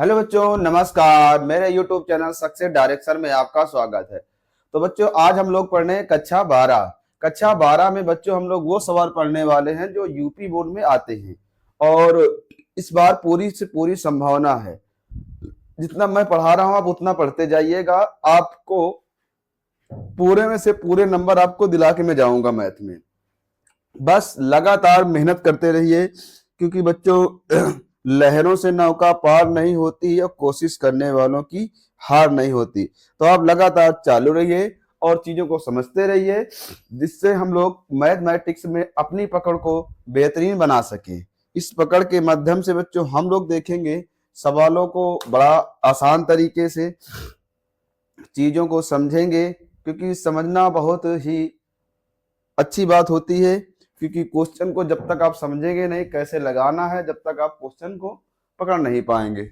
Hello बच्चों, नमस्कार। मेरे YouTube चैनल सक्सेस डायरेक्शन में आपका स्वागत है। तो बच्चों, आज हम लोग पढ़ने हैं कक्षा 12 में बच्चों हम लोग वो सवाल पढ़ने वाले हैं जो यूपी बोर्ड में आते हैं। और इस बार पूरी से पूरी संभावना है, जितना मैं पढ़ा रहा हूँ आप उतना पढ़ते जाइएगा। आपको पूरे में से पूरे नंबर आपको दिला के मैं जाऊंगा मैथ में। बस लगातार मेहनत करते रहिए, क्योंकि बच्चों लहरों से नौका पार नहीं होती और कोशिश करने वालों की हार नहीं होती। तो आप लगातार चालू रहिए और चीजों को समझते रहिए, जिससे हम लोग मैथमेटिक्स में अपनी पकड़ को बेहतरीन बना सकें। इस पकड़ के माध्यम से बच्चों हम लोग देखेंगे सवालों को बड़ा आसान तरीके से, चीजों को समझेंगे, क्योंकि समझना बहुत ही अच्छी बात होती है। क्योंकि क्वेश्चन को जब तक आप समझेंगे नहीं कैसे लगाना है, जब तक आप क्वेश्चन को पकड़ नहीं पाएंगे।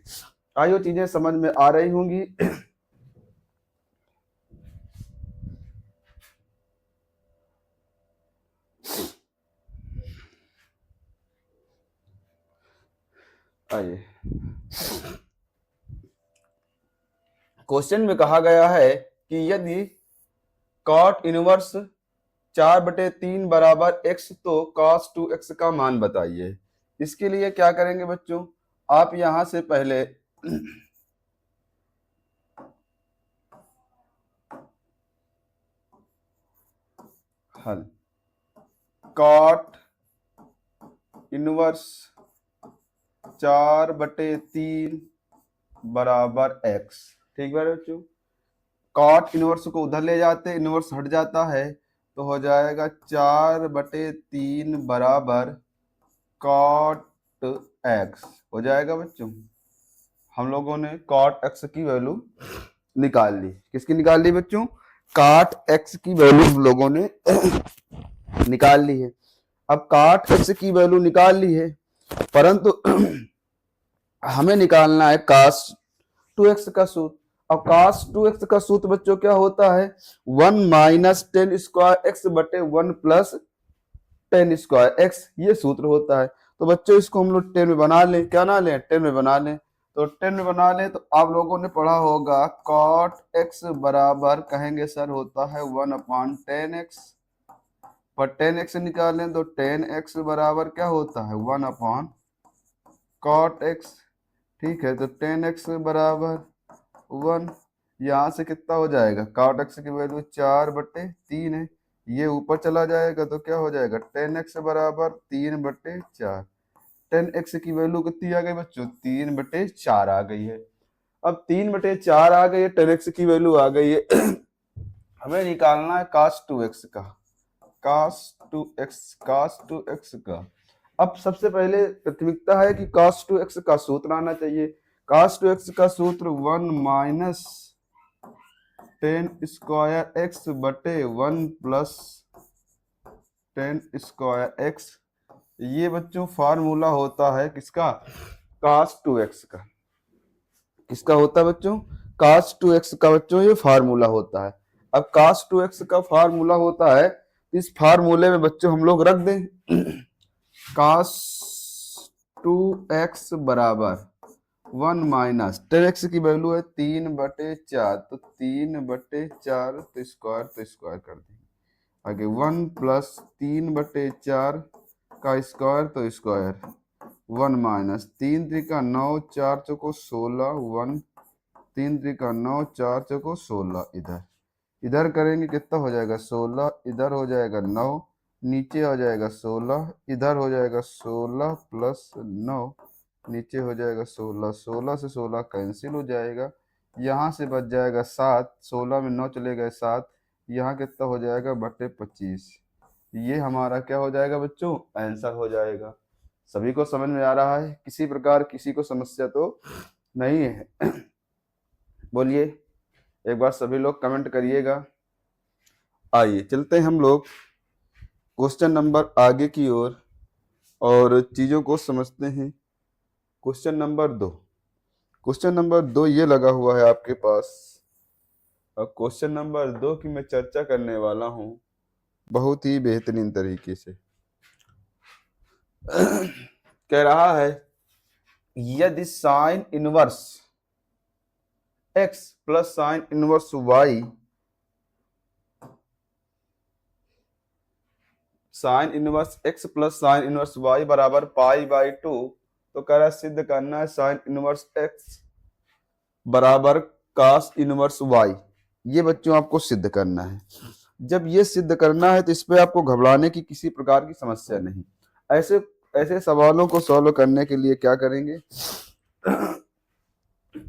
आइए, चीजें समझ में आ रही होंगी। आइए, क्वेश्चन में कहा गया है कि यदि कॉट इनवर्स 4/3 बराबर x, तो cos 2x का मान बताइए। इसके लिए क्या करेंगे बच्चों, आप यहां से पहले हल कॉट इनवर्स 4/3 बराबर x। ठीक है बच्चों, कॉट इनवर्स को उधर ले जाते, इनवर्स हट जाता है तो हो जाएगा 4/3 बराबर कॉट x हो जाएगा बच्चों। हम लोगों ने कॉट x की वैल्यू निकाल ली। किसकी निकाल ली बच्चों? कॉट x की वैल्यू हम लोगों ने निकाल ली है। अब कॉट x की वैल्यू निकाल ली है, परंतु हमें निकालना है cos 2x का सूत्र। अब cos 2x का सूत्र बच्चों क्या होता है? 1 माइनस 10 स्क्वायर एक्स बटे 1 प्लस 10 स्क्वायर एक्स, ये सूत्र होता है। तो बच्चों इसको हम लोग 10 में बना लें, क्या ना लें? 10 में बना लें। तो 10 में बना लें तो आप लोगों ने पढ़ा होगा cot x बराबर कहेंगे सर होता है 1/10x। पर 10x निकालें तो 10x बराबर क्या होता है? 1/cot x। ठीक है, तो 10x बराबर 1, यहाँ से कितना हो जाएगा? cot x की वैल्यू 4/3 है, ये ऊपर चला जाएगा तो क्या हो जाएगा? 10x बराबर 3/4। 10x की वैल्यू कितनी आ गई बच्चों? 3/4 आ गई है। अब 3/4 आ गई है, 10x की वैल्यू आ गई है। हमें निकालना है cos 2x का। cos 2x का अब सबसे पहले प्राथमिकता है कि cos 2x का सूत्र आना चाहिए। cos 2x का सूत्र 1 माइनस 10 स्क्वायर एक्स बटे 1 प्लस 10 स्क्वायर एक्स। ये बच्चों फार्मूला होता है किसका? cos 2x का। किसका होता है बच्चों? cos 2x का बच्चों ये फार्मूला होता है। अब cos 2x का फार्मूला होता है, इस फार्मूले में बच्चों हम लोग रख दें cos 2x बराबर 1 माइनस 10x की वैल्यू है 3/4, तो 3/4 तो स्क्वायर कर देंगे। आगे 1 प्लस 3/4 का स्क्वायर तो स्क्वायर 1 माइनस 3×3 9, 4×4 16, 1 3×3 9, 4×4 16। इधर करेंगे कितना हो जाएगा? 16, इधर हो जाएगा 9, नीचे हो जाएगा 16, इधर हो जाएगा 16 प्लस 9, नीचे हो जाएगा 16। 16 से 16 कैंसिल हो जाएगा, यहाँ से बच जाएगा 7, 16 में 9 चले गए 7, यहाँ कितना हो जाएगा? बटे 25। ये हमारा क्या हो जाएगा बच्चों? आंसर हो जाएगा। सभी को समझ में आ रहा है? किसी प्रकार किसी को समस्या तो नहीं है? बोलिए, एक बार सभी लोग कमेंट करिएगा। आइए चलते हैं हम लोग क्वेश्चन नंबर आगे की ओर और चीजों को समझते हैं। Question number 2। क्वेश्चन नंबर 2 ये लगा हुआ है आपके पास। अब क्वेश्चन नंबर 2 की मैं चर्चा करने वाला हूं बहुत ही बेहतरीन तरीके से। कह रहा है यदि sign inverse x plus sine inverse y, sign inverse x plus sine inverse y बराबर पाई बाई 2, तो कह रहा है सिद्ध करना है साइन इनवर्स x बराबर कास इनवर्स y। ये बच्चों आपको सिद्ध करना है। जब ये सिद्ध करना है तो इस पे आपको घबराने की किसी प्रकार की समस्या नहीं। ऐसे ऐसे सवालों को सॉल्व करने के लिए क्या करेंगे,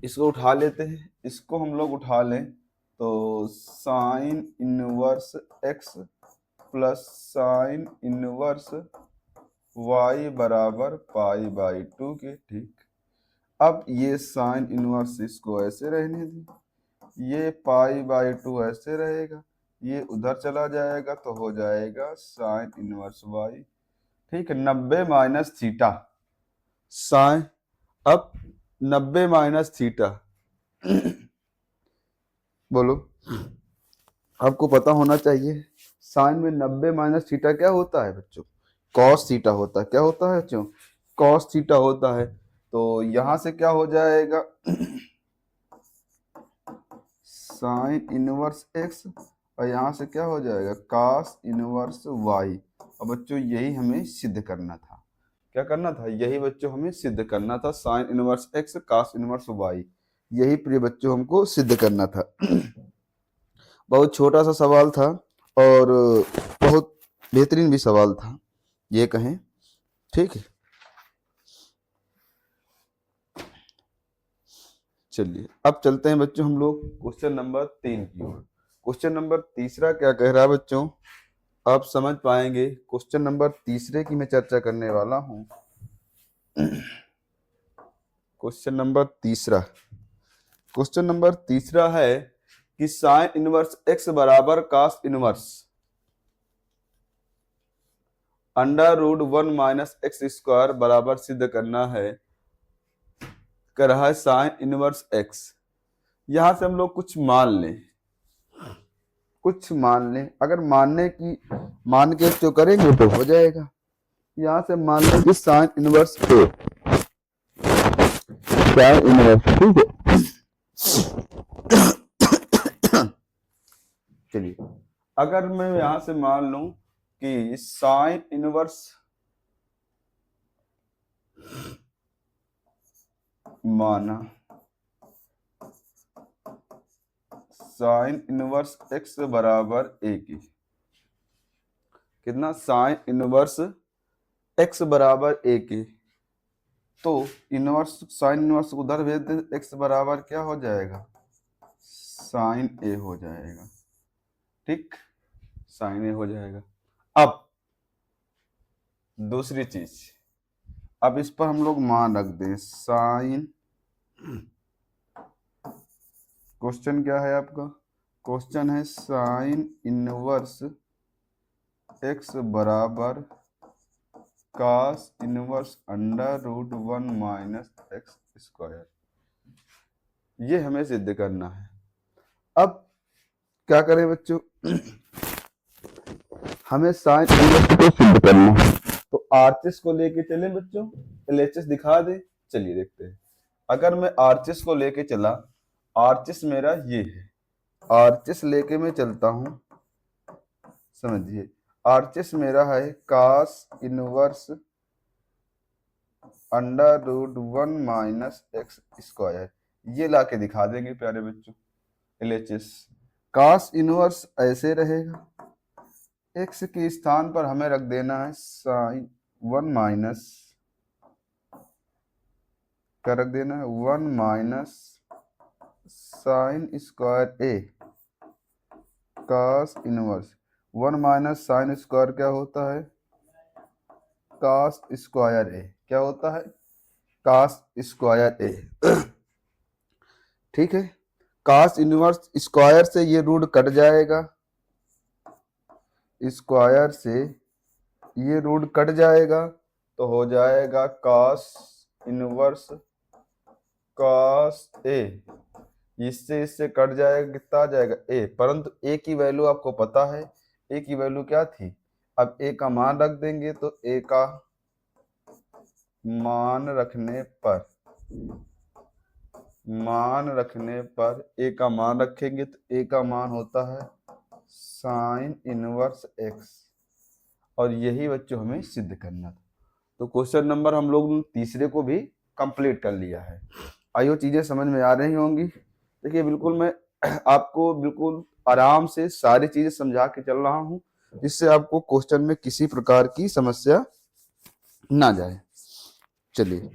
इसको उठा लेते हैं। इसको हम लोग उठा लें तो sign inverse x plus sine inverse y बराबर पाई बाई 2 के, ठीक। अब ये साइन इनवर्स इसको ऐसे रहने दें, ये पाई बाई 2 ऐसे रहेगा, ये उधर चला जाएगा तो हो जाएगा साइन इनवर्स y, ठीक है। 90 माइनस थीटा साइन, अब 90 माइनस थीटा बोलो, आपको पता होना चाहिए साइन में 90 माइनस थीटा क्या होता है बच्चों, कॉस थीटा होता है। क्या होता है बच्चों, कॉस थीटा होता है। तो यहां से क्या हो जाएगा साइन इनवर्स x, और यहाँ से क्या हो जाएगा कास इनवर्स y। और बच्चों यही हमें सिद्ध करना था। क्या करना था, यही बच्चों हमें सिद्ध करना था, साइन इनवर्स x कास इनवर्स y, यही प्रिय बच्चों हमको सिद्ध करना था। बहुत छोटा सा सवाल था और बहुत बेहतरीन भी सवाल था, ये कहें, ठीक है। चलिए अब चलते हैं बच्चों हम लोग क्वेश्चन नंबर 3 की ओर। क्वेश्चन नंबर तीसरा क्या कह रहा है बच्चों, आप समझ पाएंगे। क्वेश्चन नंबर तीसरे की मैं चर्चा करने वाला हूं। क्वेश्चन नंबर तीसरा, क्वेश्चन नंबर तीसरा है कि साइन इनवर्स x बराबर cos inverse under root 1 minus X square बराबर सिद्ध करना है, कर रहा है साइन इनवर्स x। यहां से हम लोग कुछ मान लें, कुछ मान लें। अगर मान के जो करेंगे तो हो जाएगा। यहां से मान लें कि sine inverse a, sine inverse, ठीक है। चलिए अगर मैं यहां से मान लूं कि साइन इनवर्स माना साइन इनवर्स x बराबर a की, कितना साइन इनवर्स x बराबर a की, तो इनवर्स साइन इनवर्स उधर भेज दे, x बराबर क्या हो जाएगा साइन a हो जाएगा, ठीक, साइन a हो जाएगा। अब दूसरी चीज, अब इस पर हम लोग मान रख दें साइन, क्वेश्चन क्या है आपका, क्वेश्चन है साइन इनवर्स x बराबर cos inverse under root 1 minus X square, ये हमें सिद्ध करना है। अब क्या करें बच्चों, हमें साइन इनवर्स को सिद्ध करना है, तो आरचेस को लेके चले बच्चों, एलएचएस दिखा दे। चलिए देखते हैं। अगर मैं आरचेस को लेके चला, आरचेस मेरा ये है, आरचेस लेके मैं चलता हूं, समझिए आरचेस मेरा है cos inverse under root 1 minus X square, ये लाके दिखा देंगे प्यारे बच्चों एलएचएस। कास इनवर्स ऐसे रहेगा, एक्स के स्थान पर हमें रख देना है साइन 1 माइनस, क्या रख देना है 1 माइनस साइन स्क्वायर ए कास इनवर्स। 1 माइनस साइन स्क्वायर क्या होता है कास स्क्वायर ए, क्या होता है कास स्क्वायर ए, ठीक है। कास इनवर्स स्क्वायर से ये रूट कट जाएगा, स्क्वायर से ये रूट कट जाएगा तो हो जाएगा कास इनवर्स कास ए, इससे इससे कट जाएगा, कितना आ जाएगा ए, परंतु ए की वैल्यू आपको पता है, ए की वैल्यू क्या थी, अब ए का मान रख देंगे तो ए का मान रखने पर ए का मान रखेंगे तो ए का मान होता है साइन इनवर्स एक्स, और यही बच्चों हमें सिद्ध करना था। तो क्वेश्चन नंबर हम लोग तीसरे को भी कंप्लीट कर लिया है। आइयो चीजें समझ में आ रही होंगी। देखिए बिल्कुल मैं आपको बिल्कुल आराम से सारी चीजें समझा के चल रहा हूँ, जिससे आपको क्वेश्चन में किसी प्रकार की समस्या ना जाए। चलिए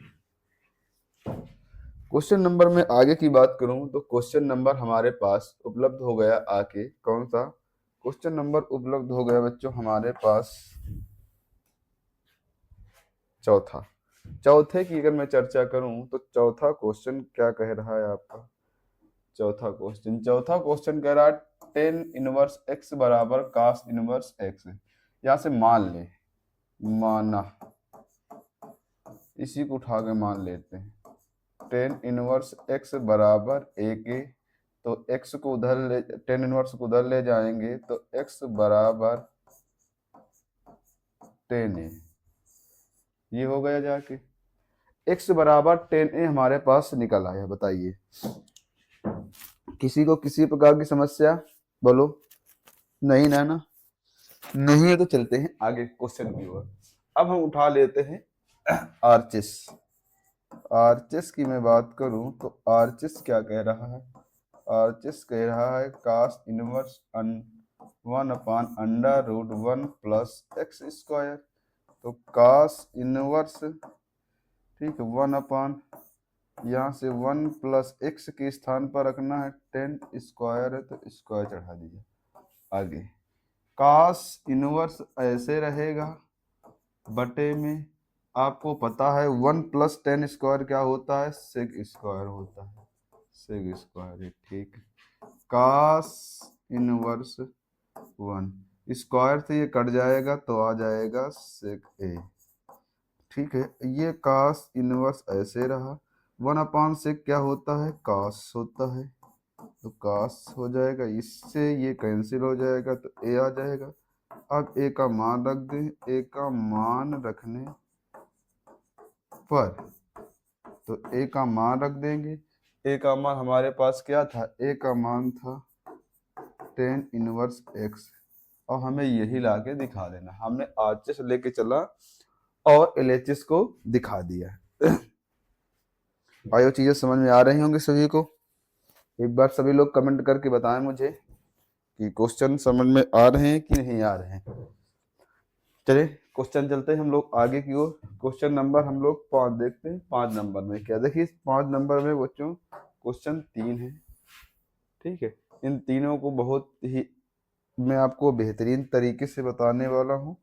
क्वेश्चन नंबर में आगे की बात करूं तो क्वेश्चन नंबर हमारे पास उपलब्ध हो गया आके कौन सा क्वेश्चन नंबर उपलब्ध हो गया बच्चों हमारे पास चौथे की अगर मैं चर्चा करूं तो चौथा क्वेश्चन क्या कह रहा है आपका। चौथा क्वेश्चन कह रहा है टेन इनवर्स एक्स बराबर कास इनवर्स एक्स। यहां से माना इसी को उठा के मान लेते हैं टेन इनवर्स एक्स बराबर ए के, तो एक्स को उधर ले, टेन इनवर्स को उधर ले जाएंगे तो एक्स बराबर टेन ए, ये हो गया जाके एक्स बराबर टेन ए हमारे पास निकल आया। बताइए किसी को किसी प्रकार की समस्या बोलो। नहीं ना नहीं है तो चलते हैं आगे क्वेश्चन की ओर। अब हम उठा लेते हैं आरचेस। आरचेस की मैं बात करूं तो आरचेस क्या कह रहा है। आरचेस कह रहा है cos inverse 1/√1 plus x square. तो कास इनवर्स ठीक है 1 यहाँ से 1 प्लस एक्स के स्थान पर रखना है, 10 स्क्वायर है तो स्क्वायर चढ़ा दीजिए। आगे कास इनवर्स ऐसे रहेगा बटे में, आपको पता है 1 प्लस 10 स्क्वायर क्या होता है, सेक स्क्वायर होता है, सेक स्क्वायर है ठीक। कास इनवर्स 1 स्क्वायर से ये कट जाएगा तो आ जाएगा सेक ए। ठीक है ये कास इनवर्स ऐसे रहा, 1/सेक क्या होता है कास होता है, तो कास हो जाएगा, इससे ये कैंसिल हो जाएगा तो ए आ जाएगा। अब ए का मान रख दें, ए का मान रखने पर तो ए का मान रख देंगे। ए का मान हमारे पास क्या था, ए का मान था 10 इनवर्स एक्स, और हमें यही लाके दिखा देना। हमने आरएचएस लेके चला और एलएचएस को दिखा दिया। आयो चीजें समझ में आ रही होंगी सभी को। एक बार सभी लोग कमेंट करके बताएं मुझे कि क्वेश्चन समझ में आ रहे हैं कि नहीं आ रहे हैं। चलिए क्वेश्चन चलते हैं हम लोग आगे की ओर। क्वेश्चन नंबर हम लोग 5 देखते हैं। 5 नंबर में क्या, देखिए 5 नंबर में बच्चों क्वेश्चन 3 है। ठीक है इन तीनों को बहुत ही मैं आपको बेहतरीन तरीके से बताने वाला हूँ,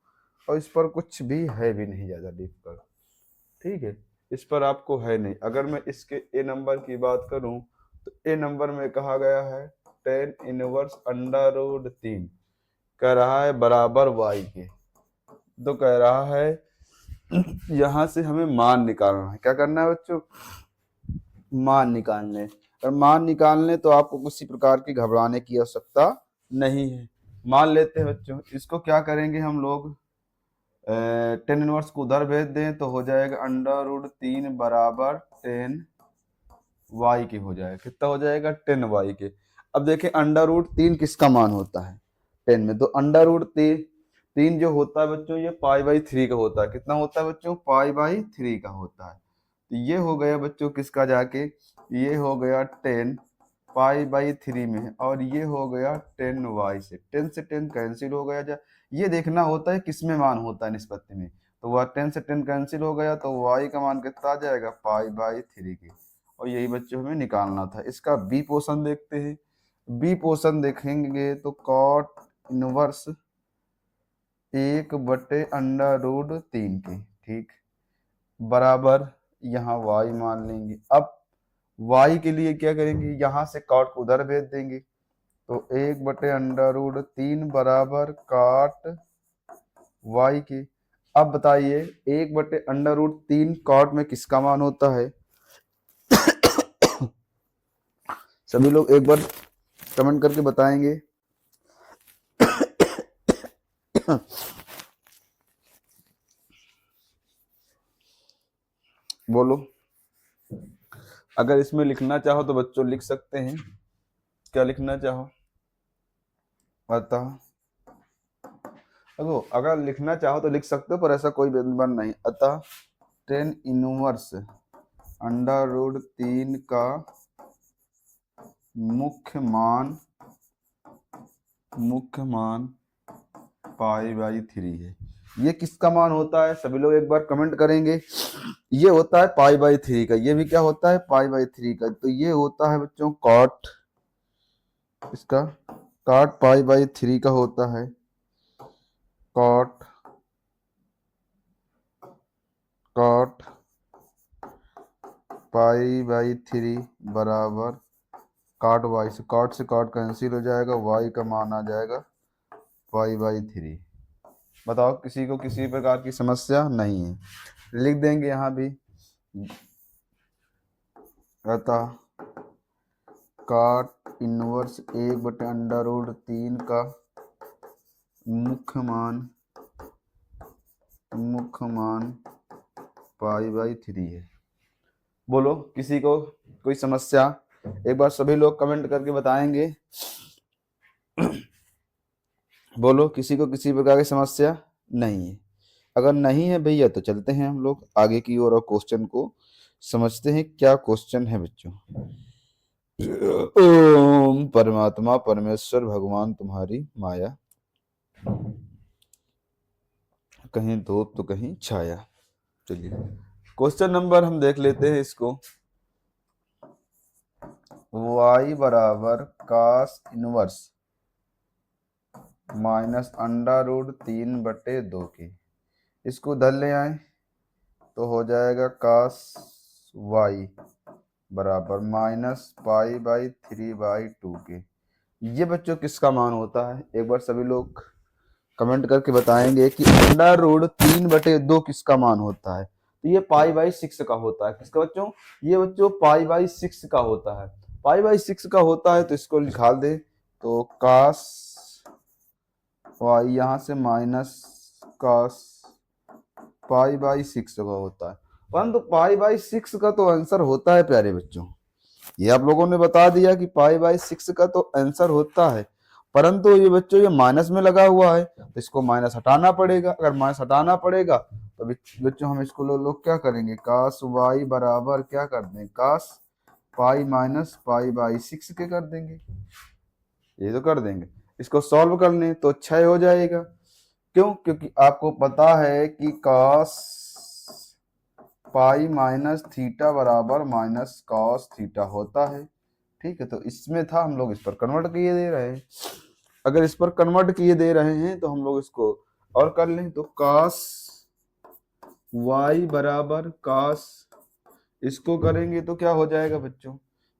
और इस पर कुछ भी है भी नहीं ज़्यादा डिफिकल्ट। ठीक है इस पर आपको है नहीं। अगर मैं इसके ए नंबर की बात करूं तो ए नंबर में कहा गया है 10 इनवर्स √3 कह रहा है बराबर वाई के, तो कह रहा है यहां से हमें मान निकालना है। क्या करना है बच्चों, मान निकालने। और मान निकालने तो आपको किसी प्रकार की घबराने की आवश्यकता नहीं है। मान लेते हैं बच्चों, इसको क्या करेंगे हम लोग, 10 इनवर्स को उधर भेज दें तो हो जाएगा √3 बराबर 10 वाई के हो जाएगा। कितना हो जाएगा 10 वाई के। अब देखें √3 किसका मान होता है 10 में, तो √3 जो होता है बच्चों ये π/3 का होता है। कितना होता है बच्चों, π/3 का होता है। तो ये हो गया बच्चों किसका जाके, ये हो गया 10 π/3 में, और ये हो गया 10 वाई से। 10 से 10 कैंसिल हो गया। ये देखना होता है किस में मान होता है निस्पत्ति में, तो वह 10 से 10 कैंसिल हो गया तो वाई का मान कितना आ जाएगा π/3 के, और यही बच्चों हमें निकालना था। इसका बी पोर्शन देखते हैं। बी पोर्शन देखेंगे तो कॉट इनवर्स 1/√3 के ठीक बराबर यहाँ y मान लेंगे। अब y के लिए क्या करेंगे, यहाँ से कॉट को उधर भेज देंगे, तो 1/√3 बराबर कॉट y के। अब बताइए 1/√3 कॉट में किसका मान होता है, सभी लोग एक बार कमेंट करके बताएंगे। बोलो, अगर इसमें लिखना चाहो तो बच्चों लिख सकते हैं, क्या लिखना चाहो अतः, देखो अगर लिखना चाहो तो लिख सकते हो, पर ऐसा कोई बंधन नहीं। अतः टेन इनवर्स अंडर रूट 3 का मुख्य मान पाई बाई 3 है। ये किसका मान होता है, सभी लोग एक बार कमेंट करेंगे। ये होता है पाई बाई 3 का। ये भी क्या होता है, पाई बाई 3 का। तो ये होता है बच्चों कॉट, इसका कॉट पाई बाई 3 का होता है। कॉट कॉट पाई बाई 3 बराबर कॉट वाई से कॉट कैंसिल हो जाएगा, वाई का मान आ जाएगा पाई बाई 3। बताओ, किसी को किसी प्रकार की समस्या नहीं है, लिख देंगे यहाँ भी। अतः कॉट इनवर्स 1/√3 का मुख्य मान पाई बाई 3 है। बोलो, किसी को कोई समस्या, एक बार सभी लोग कमेंट करके बताएंगे। बोलो, किसी को किसी प्रकार की समस्या नहीं है। अगर नहीं है भैया तो चलते हैं हम लोग आगे की ओर और क्वेश्चन को समझते हैं। क्या क्वेश्चन है बच्चों। ओम परमात्मा परमेश्वर भगवान तुम्हारी माया, कहीं धूप तो कहीं छाया। चलिए क्वेश्चन नंबर हम देख लेते हैं इसको। y बराबर कास इनवर्स माइनस अंडा रूट 3/2 की, इसको उधर ले आए तो हो जाएगा कास y बराबर माइनस पाई बाई 3/2 के। ये बच्चों किसका मान होता है, एक बार सभी लोग कमेंट करके बताएंगे कि अंडा रूट 3/2 किसका मान होता है। तो ये पाई बाई 6 का होता है। किसका बच्चों, ये बच्चों पाई बाई 6 का होता है। पाई बाई 6 का होता है तो इसको लिखा दे, तो कास वाई यहाँ से माइनस कास पाई बाई 6 का होता है। परंतु पाई बाई 6 का तो आंसर होता है प्यारे बच्चों, ये आप लोगों ने बता दिया कि पाई बाई 6 का तो आंसर होता है। परंतु ये बच्चों ये माइनस में लगा हुआ है तो इसको माइनस हटाना पड़ेगा। अगर माइनस हटाना पड़ेगा तो बच्चों हम इसको लोग क्या करेंगे, कास वाई बराबर क्या कर दें, कास पाई माइनस पाई बाई 6 के कर देंगे। ये तो कर देंगे। इसको सॉल्व कर लें तो 6 हो जाएगा। क्यों, क्योंकि आपको पता है कि कास पाई माइनस थीटा बराबर माइनस कॉस थीटा होता है। ठीक है, तो इसमें था, हम लोग इस पर कन्वर्ट किए दे रहे हैं। अगर इस पर कन्वर्ट किए दे रहे हैं तो हम लोग इसको और कर लें, तो कास y बराबर कास, इसको करेंगे तो क्या हो जाएगा बच्चों,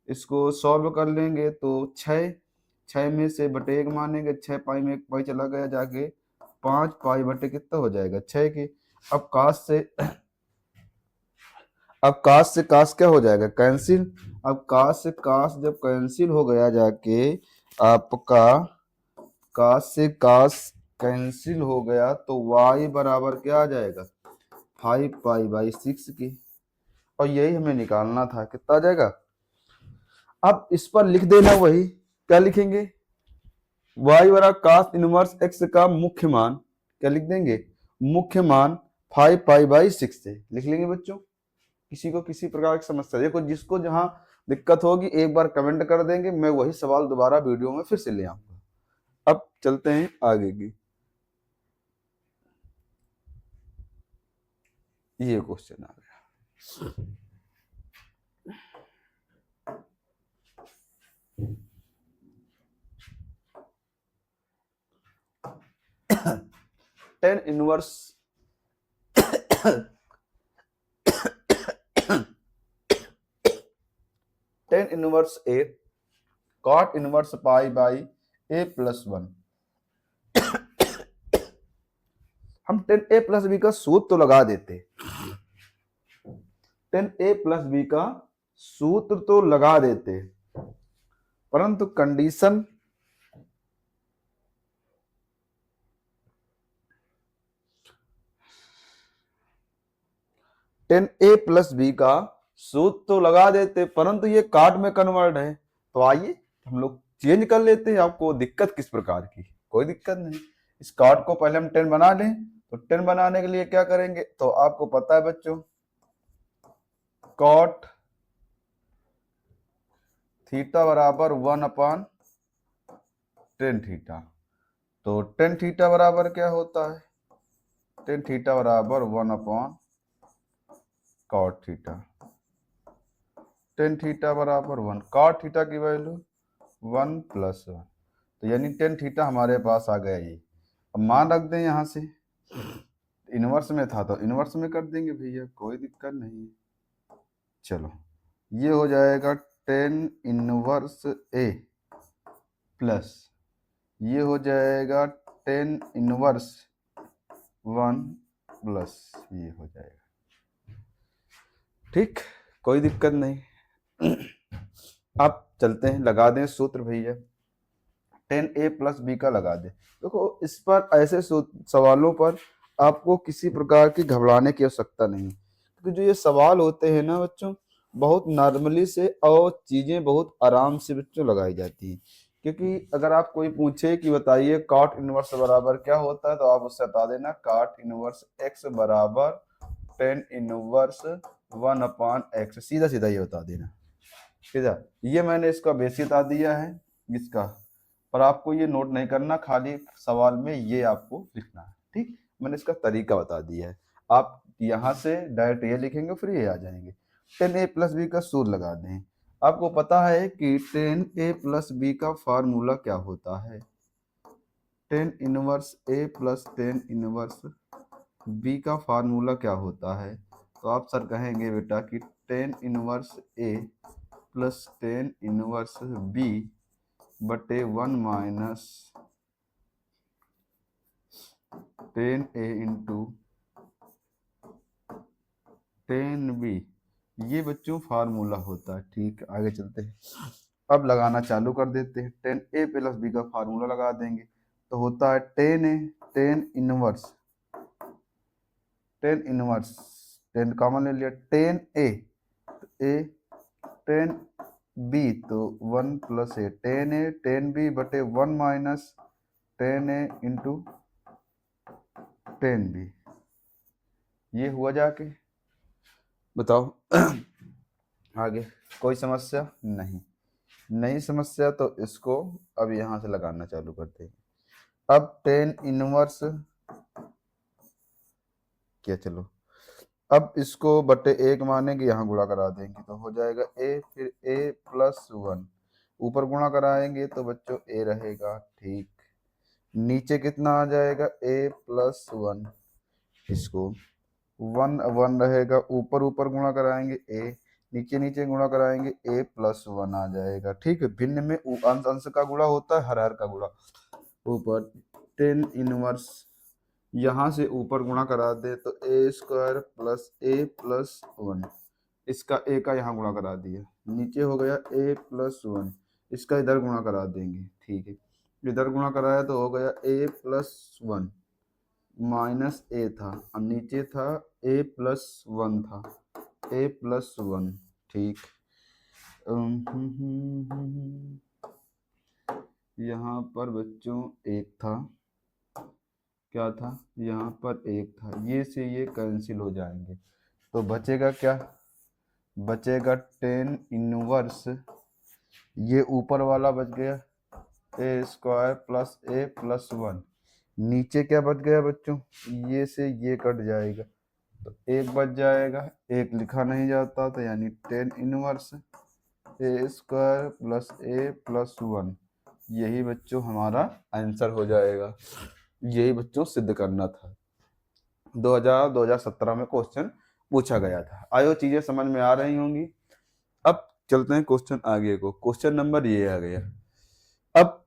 इसको सॉल्व कर लेंगे तो 6 में से बटे 1 मानेंगे, 6 पाई में 1 पाई चला गया जाके, 5 पाई बटे कितना हो जाएगा 6 के। अब कास से कास क्या हो जाएगा, कैंसिल। अब कास से कास जब कैंसिल हो गया जाके, आपका कास से कास कैंसिल हो गया तो y बराबर क्या आ जाएगा 5 पाई बाई 6 की। और यही हमें निकालना था, कितना आ जाएगा। अब इस पर लिख देना वही, क्या लिखेंगे, y बराबर कास इनवर्स x का मुख्य मान, क्या लिख देंगे, मुख्य मान 5 पाई बाई 6 से लिख लेंगे बच्चों। किसी को किसी प्रकार की समस्या, देखो जिसको जहां दिक्कत होगी एक बार कमेंट कर देंगे, मैं वही सवाल दोबारा वीडियो में फिर से ले आऊंगा। अब चलते हैं आगे की। ये क्वेश्चन आ गया, 10 inverse 10 inverse A cot inverse pi by a plus 1। हम 10a प्लस बी का सूत्र तो लगा देते, 10a प्लस बी का सूत्र तो लगा देते, परंतु कंडीशन टेन ए प्लस बी का सूत्र तो लगा देते, परंतु ये काट में कन्वर्ट है, तो आइए हम लोग चेंज कर लेते हैं। आपको दिक्कत किस प्रकार की? कोई दिक्कत नहीं। इस काट को पहले हम 10 बना लें, तो 10 बनाने के लिए क्या करेंगे, तो आपको पता है बच्चों, कॉट थीटा बराबर 1/10 थीटा। तो 10 थीटा बराबर क्या होता है, 10 थीटा बराबर 1/cot थीटा। 10 थीटा बराबर 1, cot थीटा की वैल्यू 1 + 1, तो यानी 10 थीटा हमारे पास आ गया ये। अब मान रख दें यहाँ से, इनवर्स में था तो इनवर्स में कर देंगे भैया, कोई दिक्कत नहीं। चलो ये हो जाएगा 10 इनवर्स ए प्लस ये हो जाएगा 10 इनवर्स 1 प्लस ये हो जाएगा। ठीक, कोई दिक्कत नहीं। अब चलते हैं, लगा दें सूत्र भैया, 10a प्लस बी का लगा दें। देखो इस पर ऐसे सवालों पर आपको किसी प्रकार की घबराने की आवश्यकता नहीं, क्योंकि जो ये सवाल होते हैं ना बच्चों, बहुत नॉर्मली से और चीजें बहुत आराम से बच्चों लगाई जाती हैं। क्योंकि अगर आप कोई पूछे कि बताइए कॉट इनवर्स बराबर क्या होता है, तो आप उससे बता देना कॉट इनवर्स x बराबर 10 इनवर्स 1/x, सीधा सीधा ये बता देना। सीधा ये मैंने इसका बेसिक बता दिया है इसका, पर आपको ये नोट नहीं करना, खाली सवाल में ये आपको लिखना है। ठीक, मैंने इसका तरीका बता दिया है। आप यहाँ से डायरेक्ट ये लिखेंगे, फिर ये आ जाएंगे। 10a प्लस बी का सूत्र लगा दें। आपको पता है कि 10a प्लस बी का फार्मूला क्या होता है, 10 inverse a plus 10 inverse B का फार्मूला क्या होता है। तो आप सर कहेंगे बेटा कि 10 inverse a plus 10 inverse B बटे 1 माइनस 10a इंटू 10b, ये बच्चों फार्मूला होता है। ठीक, आगे चलते हैं, अब लगाना चालू कर देते हैं। 10a प्लस बी का फार्मूला लगा देंगे, तो होता है 10a 10 इनवर्स 10 कॉमन ले लिया, 10a तो a 10b तो 1 + a, 10a 10b बटे 1 माइनस 10a इंटू 10b, ये हुआ जाके। बताओ आगे कोई समस्या? नहीं समस्या, तो इसको अब यहाँ से लगाना चालू करते हैं। अब 10 इनवर्स क्या, चलो अब इसको बटे 1 मानेंगे, यहाँ गुणा करा देंगे तो हो जाएगा a, फिर a प्लस 1, ऊपर गुणा कराएंगे तो बच्चों a रहेगा। ठीक, नीचे कितना आ जाएगा, a प्लस 1, इसको 1 1 रहेगा, ऊपर ऊपर गुणा कराएंगे a, नीचे नीचे गुणा कराएंगे a प्लस 1 आ जाएगा। ठीक है, भिन्न में अंश अंश का गुणा होता है, हर हर का गुणा। ऊपर 10 इनवर्स, यहाँ से ऊपर गुणा करा दे तो a square plus a plus 1, इसका a का यहाँ गुणा करा दिया, नीचे हो गया a प्लस 1, इसका इधर गुणा करा देंगे। ठीक है, इधर गुणा कराया तो हो गया a प्लस 1 माइनस a था, और नीचे था a प्लस 1 था, a प्लस 1। ठीक, यहाँ पर बच्चों एक था, क्या था, यहाँ पर एक था, ये से ये कैंसिल हो जाएंगे, तो बचेगा क्या, बचेगा 10 इनवर्स, ये ऊपर वाला बच गया a square plus a plus 1, नीचे क्या बच गया बच्चों, ये से ये कट जाएगा तो एक बच जाएगा, एक लिखा नहीं जाता, तो यानी 10 inverse a square plus a plus 1, यही बच्चों हमारा आंसर हो जाएगा। यही बच्चों सिद्ध करना था, 2017 में क्वेश्चन पूछा गया था। आयो चीजें समझ में आ रही होंगी। अब चलते हैं क्वेश्चन आगे को, क्वेश्चन नंबर ये आ गया। अब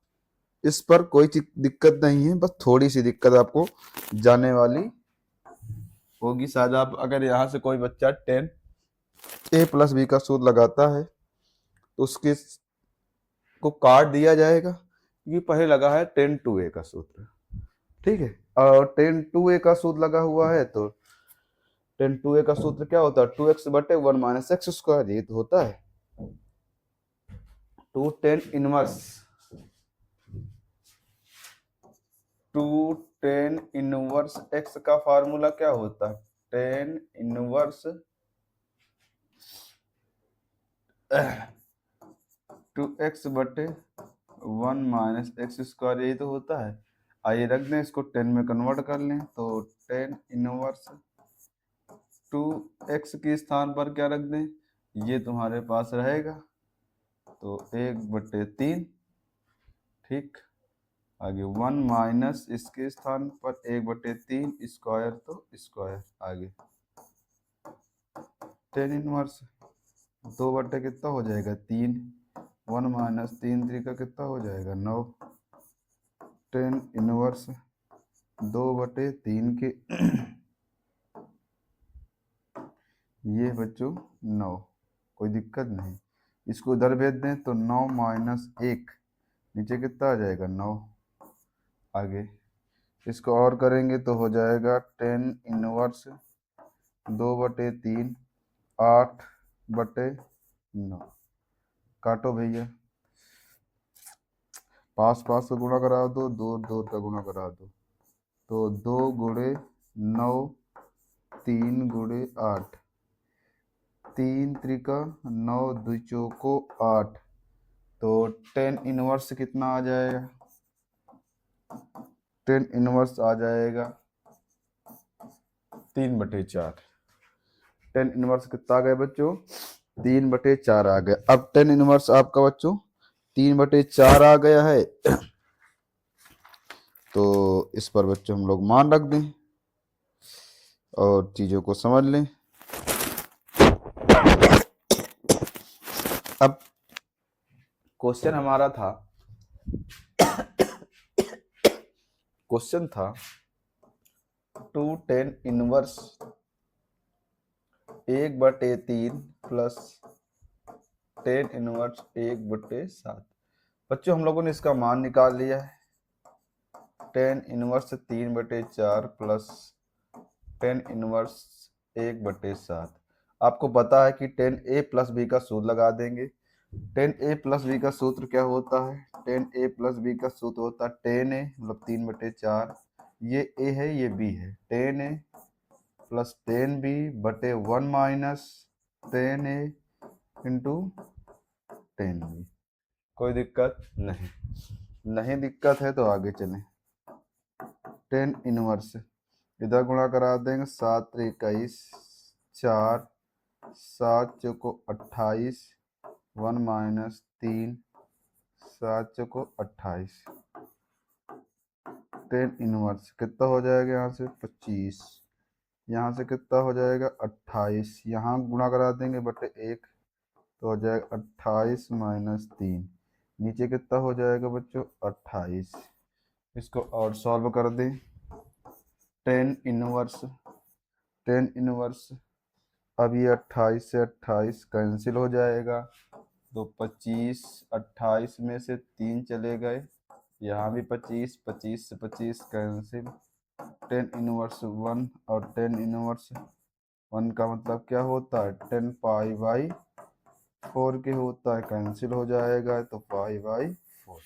इस पर कोई दिक्कत नहीं है, बस थोड़ी सी दिक्कत आपको जाने वाली होगी। शायद आप अगर यहाँ से कोई बच्चा 10a प्लस बी का सूत्र लगाता है तो उसके को काट दिया जाएगा, क्योंकि पहले लगा है 10 2a का सूत्र। ठीक है, और 10 2a का सूत्र लगा हुआ है, तो टेन 2a का सूत्र क्या होता है, 2x बटे 1 माइनस एक्स स्क्वायर, ये तो होता है। टू टेन इनवर्स एक्स का फार्मूला क्या होता है, टेन इनवर्स 2x बटे 1 माइनस एक्स स्क्वायर, यही तो होता है। आइए रख दें इसको 10 में कन्वर्ट कर लें, तो टेन इनवर्स 2x के स्थान पर क्या रख दें, ये तुम्हारे पास रहेगा, तो 1/3, ठीक। आगे 1 माइनस इसके स्थान पर 1/3 स्क्वायर, तो स्क्वायर। आगे टेन इनवर्स 2 बटे कितना हो जाएगा 3, 1 माइनस 3 3 का कितना हो जाएगा 9, टेन इनवर्स 2/3 के ये बच्चों 9, कोई दिक्कत नहीं। इसको इधर भेज दें तो 9 माइनस 1 नीचे कितना आ जाएगा 9। आगे इसको और करेंगे तो हो जाएगा टेन इनवर्स 2/3 8/9, काटो भैया, पास पास का गुणा करा दो, दो दो का गुणा करा दो, तो 2 गुणे 9 3 गुणे 8, 3 त्रिका 9 दो चौको 8, तो टेन इनवर्स कितना आ जाएगा, टेन इनवर्स आ जाएगा 3/4। टेन इनवर्स कितना आ गया बच्चों, 3/4 आ गया। अब टेन इनवर्स आपका बच्चों 3/4 आ गया है, तो इस पर बच्चों हम लोग मान रख दें और चीजों को समझ लें। अब क्वेश्चन हमारा था, क्वेश्चन था 2 tan inverse 1/3 plus tan inverse 1/7। बच्चों हम लोगों ने इसका मान निकाल लिया है, tan inverse 3/4 plus tan inverse 1/7। आपको पता है कि टेन ए प्लस बी का सूत्र लगा देंगे। टेन ए प्लस बी का सूत्र क्या होता है, टेन ए प्लस बी का सूत्र होता है टेन ए मतलब 3/4, ये ए है ये बी है, टेन ए प्लस टेन बी बटे 1 माइनस टेन ए इंटू टेन बी। कोई दिक्कत नहीं, नहीं दिक्कत है तो आगे चलें। टेन इनवर्स इधर गुणा करा देंगे, 7 21 4 7 चौको 28 1 माइनस 3 7 चौको 28, टेन इनवर्स कितना हो जाएगा यहाँ से 25, यहाँ से कितना हो जाएगा 28, यहाँ गुणा करा देंगे बटे 1 तो हो जाएगा 28 माइनस 3, नीचे कितना हो जाएगा बच्चों 28। इसको और सॉल्व कर दें, टेन इनवर्स अब ये 28 से 28 कैंसिल हो जाएगा, तो 25 28 में से 3 चले गए, यहाँ भी 25 25 से 25 कैंसिल, टेन इनवर्स 1 और टेन इनवर्स 1 का मतलब क्या होता है 10 पाई/4 के होता है, कैंसिल हो जाएगा तो पाई/4।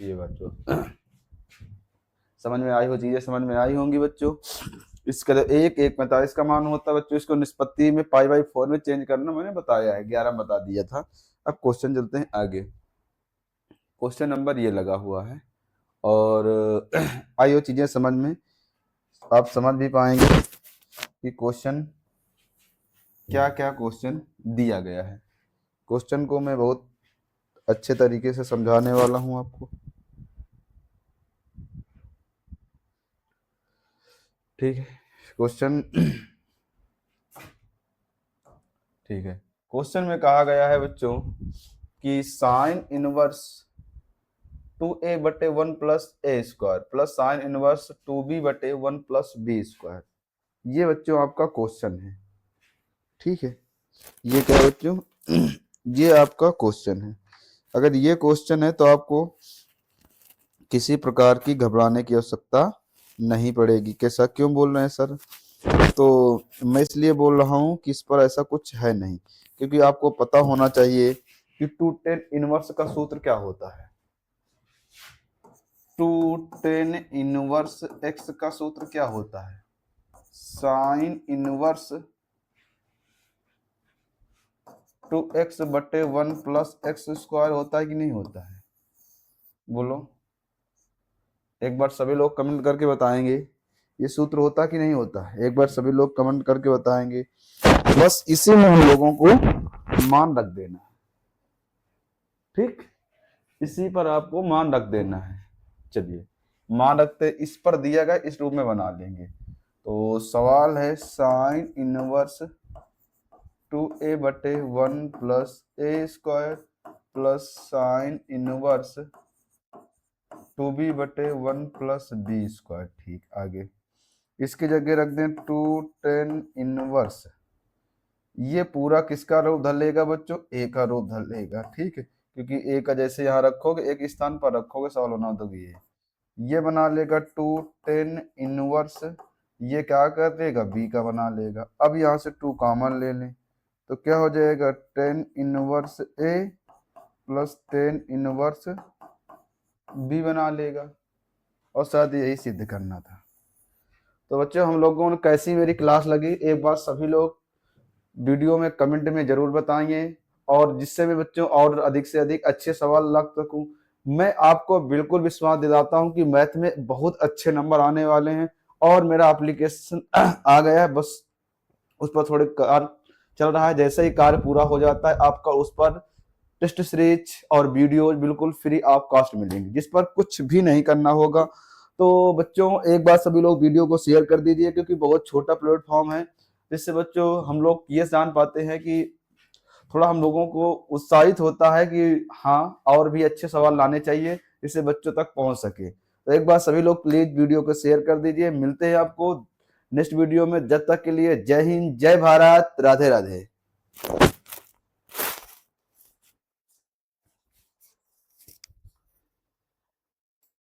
ये बच्चों समझ में आई हो, चीजें समझ में आई होंगी बच्चों। इसका 1 का मान होता है बच्चों, इसको निष्पत्ति में पाई/4 में चेंज करना मैंने बताया है, 11 बता दिया था। अब क्वेश्चन चलते हैं आगे, क्वेश्चन नंबर ये लगा हुआ है और आई हो चीजें समझ में, आप समझ भी पाएंगे कि क्वेश्चन क्या क्या क्वेश्चन दिया गया है। क्वेश्चन को मैं बहुत अच्छे तरीके से समझाने वाला हूं आपको, ठीक है। क्वेश्चन ठीक है, क्वेश्चन में कहा गया है बच्चों कि sine inverse 2a/1 plus A square plus sine inverse 2b/1 plus B square, ये बच्चों आपका क्वेश्चन है, ठीक है। ये क्या है बच्चों, ये आपका क्वेश्चन है। अगर ये क्वेश्चन है तो आपको किसी प्रकार की घबराने की आवश्यकता नहीं पड़ेगी। कैसा क्यों बोल रहे हैं सर, तो मैं इसलिए बोल रहा हूँ कि इस पर ऐसा कुछ है नहीं, क्योंकि आपको पता होना चाहिए कि 2tan इनवर्स का सूत्र क्या होता है। 2tan इनवर्स x का सूत्र क्या होता है? साइन इनवर्स 2x बटे 1 प्लस एक्स स्क्वायर होता है कि नहीं होता है? बोलो, एक बार सभी लोग कमेंट करके बताएंगे ये सूत्र होता कि नहीं होता है। एक बार सभी लोग कमेंट करके बताएंगे। बस इसी में हम लोगों को मान रख देना है, ठीक, इसी पर आपको मान रख देना है। चलिए मान रखते, इस पर दिया गया इस रूप में बना लेंगे। तो सवाल है साइन इनवर्स 2a बटे 1 plus A square plus sine inverse 2b बटे 1 प्लस बी स्क्वायर। ठीक, आगे इसकी जगह रख दें 2tan इनवर्स, ये पूरा किसका रूप धर लेगा बच्चों? ए का रूप धर लेगा, ठीक है, क्योंकि ए का जैसे यहाँ रखोगे एक स्थान पर रखोगे सवाल होना तो ये बना लेगा 2tan इनवर्स, ये क्या कर देगा? बी का बना लेगा। अब यहाँ से 2 कॉमन ले लें तो क्या हो जाएगा? tan इनवर्स ए प्लस tan इनवर्स बी बना लेगा, और शायद यही सिद्ध करना था। तो बच्चों हम लोगों ने कैसी मेरी क्लास लगी, एक बार सभी लोग वीडियो में कमेंट में जरूर बताइए, और जिससे मैं बच्चों और अधिक से अधिक अच्छे सवाल लग सकूं। मैं आपको बिल्कुल विश्वास दिलाता हूं कि मैथ में बहुत अच्छे नंबर आने वाले हैं, और मेरा एप्लीकेशन आ गया है, बस उस पर थोड़े कार्य चल रहा है। जैसे ही कार्य पूरा हो जाता है आपका उस पर टेस्ट सीरीज और वीडियोज बिल्कुल फ्री ऑफ कॉस्ट मिलेंगे, जिस पर कुछ भी नहीं करना होगा। तो बच्चों एक बार सभी लोग वीडियो को शेयर कर दीजिए, क्योंकि बहुत छोटा प्लेटफॉर्म है, जिससे बच्चों हम लोग ये जान पाते हैं कि थोड़ा हम लोगों को उत्साहित होता है कि हाँ और भी अच्छे सवाल लाने चाहिए, जिससे बच्चों तक पहुंच सके। तो एक बार सभी लोग प्लीज वीडियो को शेयर कर दीजिए। मिलते हैं आपको नेक्स्ट वीडियो में, जब तक के लिए जय हिंद, जय भारत, राधे राधे।